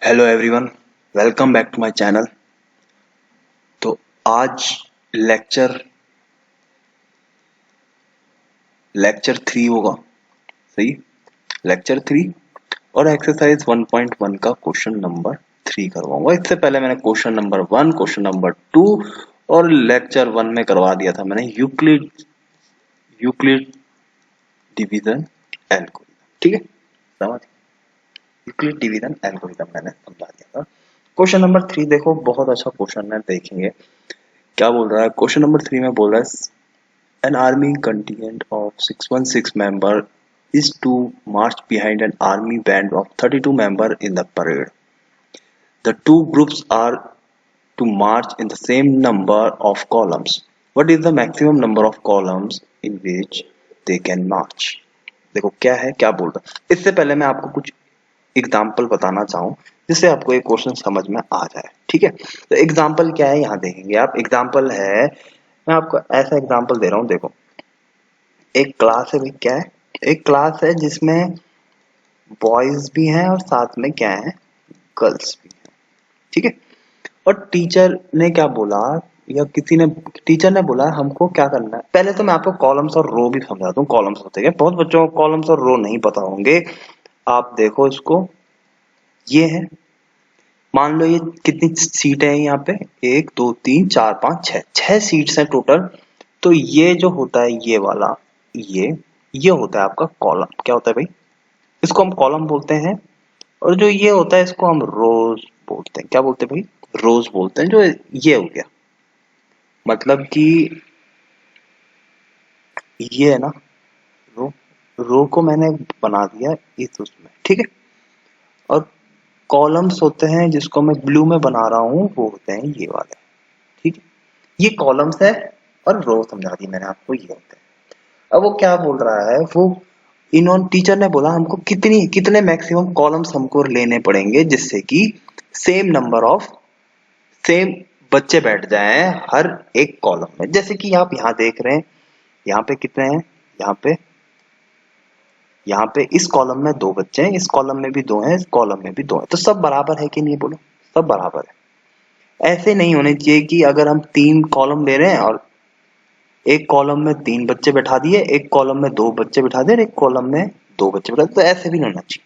Hello everyone, welcome back to my channel. तो आज lecture 3 होगा। सही, लेक्चर 3 और एक्सरसाइज 1.1 का क्वेश्चन नंबर 3 करवाऊंगा। इससे पहले मैंने क्वेश्चन नंबर 1, क्वेश्चन नंबर 2 और लेक्चर 1 में करवा दिया था मैंने यूक्लिड डिवीजन एल्गोरिथम। ठीक है, समझ, यूक्लिड डिवीजन एल्गोरिथम मैंने समझा दिया था। क्वेश्चन नंबर 3 देखो, बहुत अच्छा क्वेश्चन है, देखेंगे क्या बोल रहा है। क्वेश्चन नंबर 3 में बोल रहा है an army contingent of 616 members is to march behind an army band of 32 members in the parade. The two groups are to march in the same number of columns. What is the maximum number of columns in which they can march? देखो क्या है, क्या बोल रहा है। इससे पहले मैं आपको कुछ एग्जाम्पल बताना चाहूँ जिससे आपको एक क्वेश्चन समझ में आ जाए। ठीक है, तो एग्जाम्पल क्या है यहाँ देखेंगे आप। एग्जाम्पल है, मैं आपको ऐसा एग्जाम्पल दे रहा हूँ। देखो, एक क्लास है भाई, क्या है, एक क्लास है जिसमें बॉयज भी हैं और साथ में क्या है, गर्ल्स भी हैं। ठीक है, और टीचर ने क्या बोला, या किसी ने, टीचर ने बोला हमको क्या करना है। पहले तो मैं आपको कॉलम्स और रो भी समझाता हूँ। कॉलम्स होते हैं, बहुत बच्चों को कॉलम्स और रो नहीं पता होंगे। आप देखो इसको, ये है, मान लो ये कितनी सीट है यहाँ पे, 1 2 3 4 5 6 सीट्स हैं टोटल। तो ये जो होता है, ये वाला, ये होता है आपका कॉलम। क्या होता है भाई, इसको हम कॉलम बोलते हैं। और जो ये होता है इसको हम रोज बोलते हैं। क्या बोलते हैं भाई, रोज बोलते हैं। जो ये हो गया, मतलब कि ये है ना रो, रो को मैंने बना दिया इस उसमें। ठीक है, और कॉलम्स होते हैं जिसको मैं ब्लू में बना रहा हूँ, वो होते हैं ये वाले। ठीक है, ये कॉलम्स है और रो समझा दी मैंने आपको, ये होते हैं। अब वो क्या बोल रहा है, वो इन्होंने, टीचर ने बोला हमको कितने मैक्सिमम कॉलम्स हमको लेने पड़ेंगे जिससे कि सेम नंबर ऑफ सेम बच्चे बैठ जाएं हर एक कॉलम में। जैसे कि आप यहाँ देख रहे हैं, यहाँ पे कितने हैं, यहाँ पे इस कॉलम में 2 बच्चे हैं, इस कॉलम में भी 2 हैं, इस कॉलम में भी 2 हैं। तो सब बराबर है कि नहीं, बोलो, सब बराबर है। ऐसे नहीं होने चाहिए कि अगर हम 3 कॉलम ले रहे हैं और एक कॉलम में 3 बच्चे बैठा दिए, एक कॉलम में 2 बच्चे बैठा दिए, एक कॉलम में 2 बच्चे बैठा दिए। तो ऐसे भी नहीं होना चाहिए।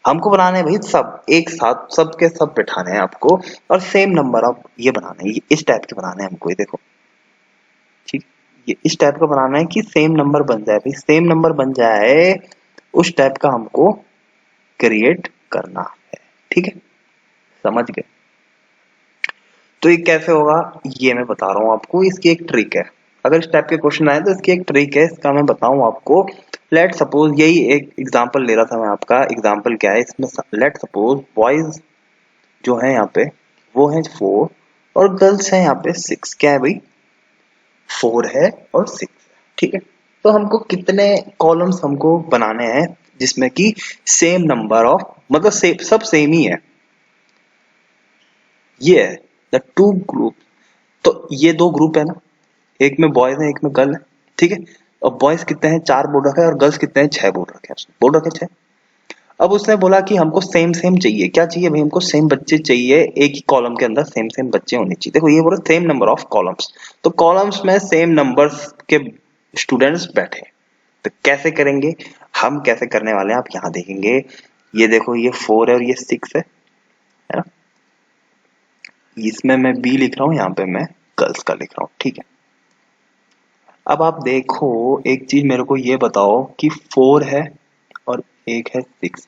हमको बनाने हैं भाई सब एक साथ, सब के सब बैठाने हैं आपको, और सेम नंबर ऑफ ये बनाने हैं, ये इस टाइप के बनाने हैं हमको। ये देखो, ठीक, ये इस टाइप का बनाना है कि सेम नंबर बन जाए भाई, सेम नंबर बन जाए, उस टाइप का हमको क्रिएट करना है। ठीक है, समझ गए। तो ये कैसे होगा, ये मैं बता रहा हूँ आपको। इसकी एक ट्रिक है, अगर इस टाइप के क्वेश्चन आए तो इसकी एक ट्रिक है, इसका मैं बताऊं आपको। लेट सपोज, यही एक एग्जांपल ले रहा था मैं आपका। एग्जांपल क्या है इसमें, लेट सपोज बॉयज जो है यहाँ पे वो है 4 और गर्ल्स है यहाँ पे 6। क्या है भाई, 4 है और 6 है। ठीक है, तो हमको कितने कॉलम्स हमको बनाने हैं जिसमें कि सेम नंबर ऑफ, मतलब सब सेम ही है। ये है द टू ग्रुप। तो ये 2 ग्रुप है ना, एक में बॉयज है एक में गर्ल है। ठीक है, और बॉयज कितने हैं, 4 बोल रखा है, और गर्ल्स कितने हैं, 6 बोल रखे हैं, उसने बोल रखे 6। अब उसने बोला कि हमको सेम सेम चाहिए। क्या चाहिए भाई, हमको सेम बच्चे चाहिए, एक ही कॉलम के अंदर सेम सेम बच्चे होने चाहिए। देखो ये बोला सेम नंबर ऑफ कॉलम्स, तो कॉलम्स में सेम नंबर्स के स्टूडेंट्स बैठे। तो कैसे करेंगे, हम कैसे करने वाले हैं आप यहाँ देखेंगे। ये देखो, ये 4 है और ये 6 है ना। इसमें मैं बी लिख रहा हूँ, यहाँ पे मैं गर्ल्स का लिख रहा हूँ। ठीक है, अब आप देखो एक चीज, मेरे को ये बताओ कि 4 है और एक है 6।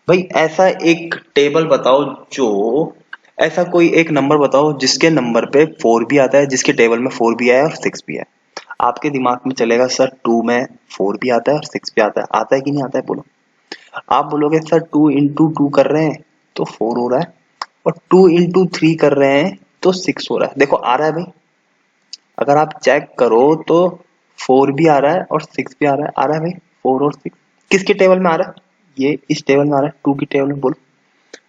भाई ऐसा एक टेबल बताओ, जो ऐसा कोई एक नंबर बताओ जिसके नंबर पे 4 भी आता है, जिसके टेबल में 4 भी आया और 6 भी है। आपके दिमाग में चलेगा सर 2 में 4 भी आता है और 6 भी आता है कि नहीं आता है, बोलो। आप बोलोगे सर 2 इंटू 2 कर रहे हैं तो 4 हो रहा है, और 2 इंटू 3 कर रहे हैं तो 6 हो रहा है। देखो आ रहा है भाई, अगर आप चेक करो तो 4 भी आ रहा है और 6 भी आ रहा है भाई, 4 और 6 किसके टेबल में आ रहा है, ये इस टेबल में आ रहा है, 2 की टेबल में। बोलो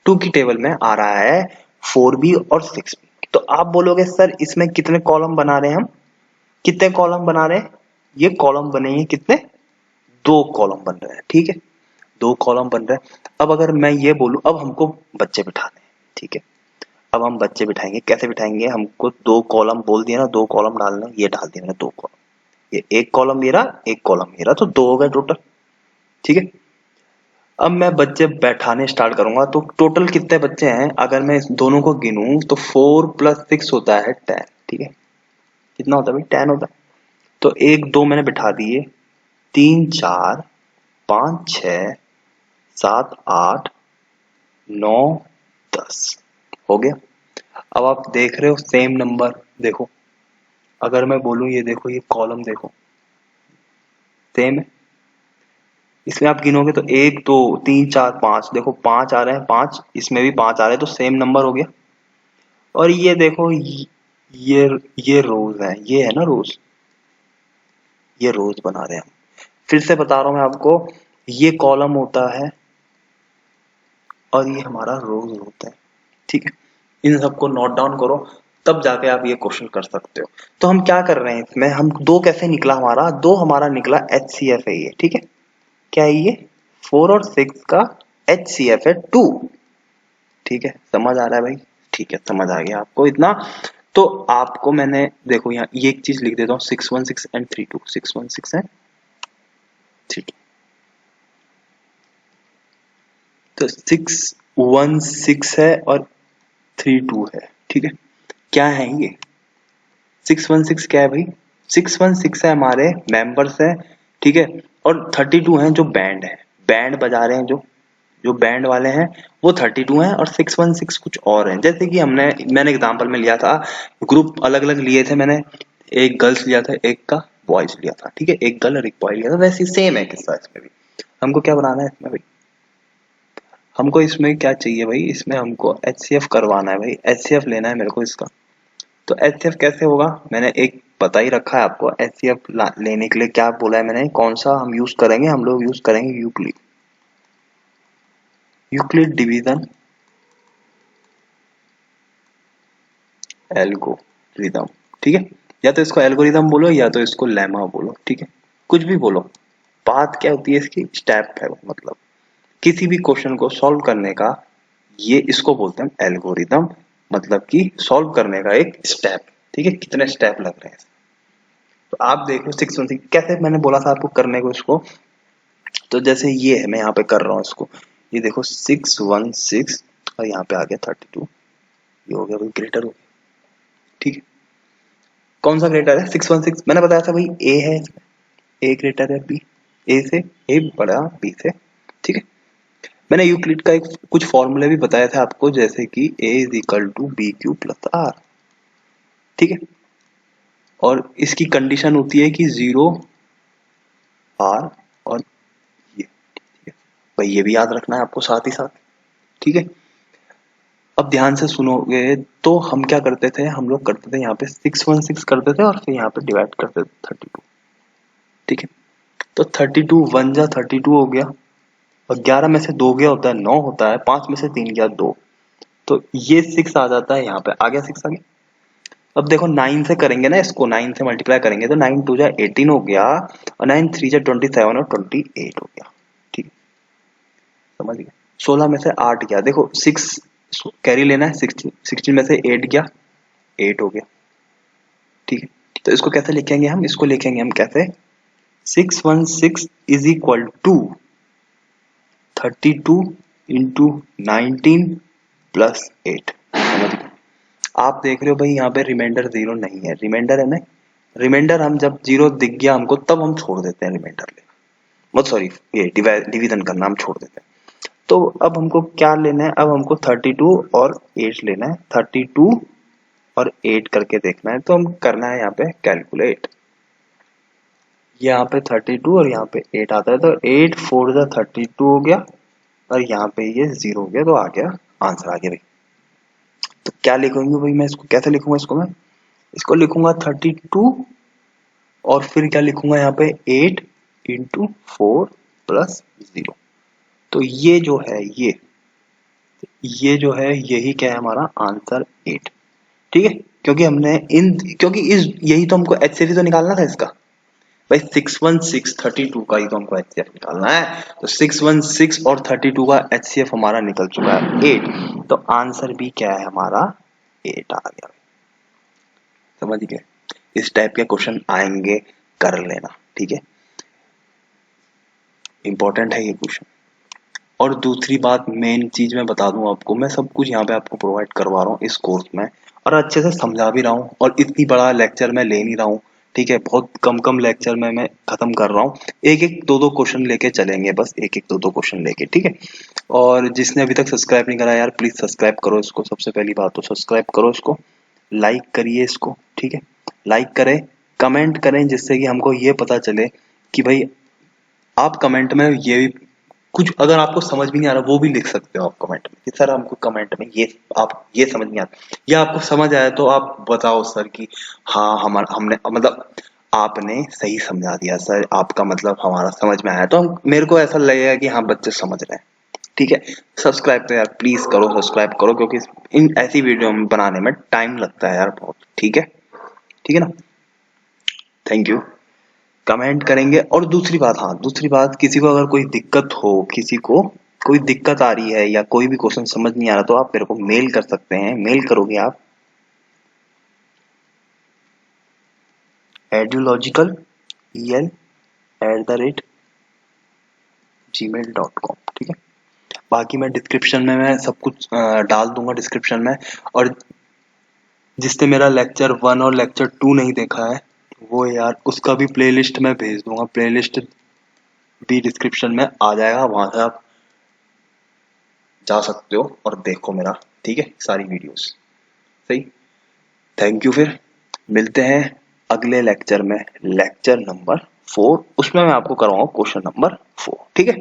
2 की टेबल में आ रहा है 4 भी और 6 भी। तो आप बोलोगे सर इसमें कितने कॉलम बना रहे हैं हम, कितने कॉलम बना रहे हैं, ये कॉलम बनेंगे कितने, 2 कॉलम बन रहे हैं। ठीक है, 2 कॉलम बन रहे हैं। अब अगर मैं ये बोलूं, अब हमको बच्चे बिठाने हैं, ठीक है। अब हम बच्चे बिठाएंगे, कैसे बिठाएंगे? हमको 2 कॉलम बोल दिया ना, 2 कॉलम डालना, ये डाल दिया मैंने 2 कॉलम, ये 1 कॉलम मेरा 1 कॉलम मेरा, तो 2 हो गए टोटल, ठीक है। अब मैं बच्चे बैठाने स्टार्ट करूंगा, तो टोटल कितने बच्चे हैं अगर मैं इस दोनों को गिनूं तो 4 + 6 होता है 10, ठीक है। कितना होता है भाई? 10 होता है। तो 1 2 मैंने बिठा दिए, 3 4 5 6 7 8 9 10 हो गया। अब आप देख रहे हो सेम नंबर, देखो अगर मैं बोलूं ये देखो, ये कॉलम देखो सेम है। इसमें आप गिनोगे तो 1 2 3 4 5, देखो 5 आ रहे हैं, 5 इसमें भी 5 आ रहे हैं, तो सेम नंबर हो गया। और ये देखो ये रोज है, ये है ना रोज, ये रोज बना रहे हैं हम। फिर से बता रहा हूं मैं आपको, ये कॉलम होता है और ये हमारा रोज होता है, ठीक है। इन सबको नोट डाउन करो, तब जाके आप ये क्वेश्चन कर सकते हो। तो हम क्या कर रहे हैं इसमें, हम 2 कैसे निकला हमारा? 2 हमारा निकला HCF है ये, ठीक है। क्या है ये? 4 और 6 का HCF है 2, ठीक है। समझ आ रहा है भाई? ठीक है, समझ आ गया आपको इतना। तो आपको मैंने देखो यहाँ ये एक चीज लिख देता हूँ, 616 एंड 32, 616 एंड 32। तो 616 है और 32 है, ठीक है। क्या है ये 616? क्या है भाई? 616 है हमारे मेंबर्स है, ठीक है। और 32 है जो बैंड है, बैंड बजा रहे हैं, जो जो बैंड वाले हैं वो 32 हैं, और 616 कुछ और हैं। जैसे कि मैंने एग्जांपल में लिया था, ग्रुप अलग अलग लिए थे मैंने, एक गर्ल्स लिया था, एक का बॉयज लिया था, ठीक है। एक गर्ल और एक बॉय लिया था, वैसे सेम है किस्सा इसमें भी। हमको क्या बनाना है इसमें भाई? हमको इसमें क्या चाहिए भाई? इसमें हमको HCF करवाना है भाई, HCF लेना है मेरे को इसका। तो HCF कैसे होगा? मैंने एक बता ही रखा है आपको। HCF लेने के लिए क्या बोला है मैंने, कौन सा हम यूज करेंगे? हम लोग यूज करेंगे यूक्लिड, यूक्लिड डिवीजन एल्गोरिदम, ठीक है। या तो इसको एल्गोरिदम बोलो या तो इसको लेमा बोलो, ठीक है। कुछ भी बोलो, बात क्या होती है इसकी? स्टेप है, मतलब किसी भी क्वेश्चन को सॉल्व करने का, ये इसको बोलते हैं एल्गोरिदम, मतलब कि सॉल्व करने का एक स्टेप, ठीक है। कितने स्टेप लग रहे हैं। तो आप देख लो 616 कैसे मैंने बोला था आपको करने को इसको। तो जैसे ये है, मैं यहाँ पे कर रहा हूँ इसको, ये देखो 616 और यहाँ पे आ गया 32, ये हो गया भाई ग्रेटर हो गया, ठीक है। कौन सा ग्रेटर है? 616 मैंने बताया था भाई, ए है इसमें, ए ग्रेटर है बी, ए से ए बड़ा बी से, ठीक है। मैंने यूक्लिड का एक कुछ फॉर्मूले भी बताया था आपको, जैसे कि a is equal to B Q plus R, ठीक है। और इसकी कंडीशन होती है कि 0 आर और ये, ठीक है भाई, ये भी याद रखना है आपको साथ ही साथ, ठीक है। अब ध्यान से सुनोगे तो हम क्या करते थे, हम लोग करते थे यहाँ पे 616 करते थे और फिर यहाँ पे डिवाइड करते थे 32, ठीक है। तो 32 1 जा 32 हो गया, और 11 में से 2 गया होता है 9 होता है, 5 में से 3 गया 2, तो ये 6 आ जाता है, यहाँ पे आ गया 6 आ गया। अब देखो 9 से करेंगे ना इसको, 9 से मल्टीप्लाई करेंगे तो 9 2 जा 18 हो गया, और 9 3 जा 27 और 28 हो गया, ठीक है। समझ गए? 16 में से 8 गया, देखो 6 कैरी लेना है, 16 में से 8 गया, 8 हो गया, ठीक है। तो इसको कैसे लिखेंगे हम? इसको लिखेंगे हम कैसे, 616 is equal to 32 into 19 plus 8। समझ गए? आप देख रहे हो भाई यहाँ पे रिमाइंडर 0 नहीं है, रिमाइंडर है ना। रिमाइंडर हम जब 0 दिख गया हमको, तब हम छोड़ देते हैं रिमाइंडर लेना, मत सॉरी ये डिवीजन करना हम छोड़ देते हैं। तो अब हमको क्या लेना है? अब हमको 32 और 8 लेना है, 32 और 8 करके देखना है। तो हम करना है यहाँ पे कैलकुलेट, यहाँ पे 32 और यहाँ पे 8 आता है, तो 8 4 जा 32 हो गया, और यहाँ पे ये 0 हो गया, तो आ गया आंसर, आ गया भाई। तो क्या लिखूंगी भाई मैं इसको, कैसे लिखूंगा इसको? मैं इसको लिखूंगा 32 और फिर क्या लिखूंगा यहाँ पे 8 इंटू 4 प्लस 0। तो ये जो है ये जो है यही क्या है हमारा आंसर 8, ठीक है। क्योंकि हमने इन क्योंकि इस यही तो हमको एच सीरीज तो निकालना था इसका, भाई 616 32 का ही तो हमको एचसीएफ निकालना है, तो 616 और 32 का एचसीएफ हमारा निकल चुका है 8, तो आंसर भी क्या है हमारा 8 आ गया। समझ गए? इस टाइप के क्वेश्चन आएंगे, कर लेना, ठीक है, इंपॉर्टेंट है ये क्वेश्चन। और दूसरी बात, मेन चीज मैं बता दूं आपको, मैं सब कुछ यहाँ पे आपको प्रोवाइड करवा रहा हूँ इस कोर्स में, और अच्छे से समझा भी रहा हूँ, और इतनी बड़ा लेक्चर मैं ले नहीं रहा हूँ, ठीक है, बहुत कम कम लेक्चर में मैं खत्म कर रहा हूँ, एक एक दो दो क्वेश्चन लेके चलेंगे, बस एक एक दो दो क्वेश्चन लेके, ठीक है। और जिसने अभी तक सब्सक्राइब नहीं करा यार, प्लीज सब्सक्राइब करो इसको, सबसे पहली बात तो सब्सक्राइब करो इसको, लाइक करिए इसको, ठीक है, लाइक करें, कमेंट करें, जिससे कि हमको ये पता चले कि भाई आप कमेंट में ये भी कुछ, अगर आपको समझ भी नहीं आ रहा वो भी लिख सकते हो आप कमेंट में कि सर हमको कमेंट में ये, आप ये समझ नहीं आता, या आपको समझ आया तो आप बताओ सर कि हाँ हमारा हमने मतलब आपने सही समझा दिया सर, आपका मतलब हमारा समझ में आया, तो मेरे को ऐसा लगेगा कि हाँ बच्चे समझ रहे हैं, ठीक है। सब्सक्राइब तो यार प्लीज करो, सब्सक्राइब करो, क्योंकि इन ऐसी वीडियो बनाने में टाइम लगता है यार बहुत, ठीक है, ठीक है ना। Thank you. कमेंट करेंगे। और दूसरी बात, हाँ दूसरी बात, किसी को अगर कोई दिक्कत हो, किसी को कोई दिक्कत आ रही है या कोई भी क्वेश्चन समझ नहीं आ रहा, तो आप मेरे को मेल कर सकते हैं। मेल करोगे आप edulogicalel@gmail.com, ठीक है। बाकी मैं डिस्क्रिप्शन में मैं सब कुछ डाल दूंगा डिस्क्रिप्शन में, और जिसने मेरा लेक्चर 1 और लेक्चर 2 नहीं देखा है वो यार उसका भी प्लेलिस्ट मैं भेज दूंगा, प्लेलिस्ट भी डिस्क्रिप्शन में आ जाएगा, वहां से आप जा सकते हो और देखो मेरा, ठीक है, सारी वीडियोस, सही। थैंक यू, फिर मिलते हैं अगले लेक्चर में, लेक्चर नंबर 4, उसमें मैं आपको करवाऊंगा क्वेश्चन नंबर 4, ठीक है।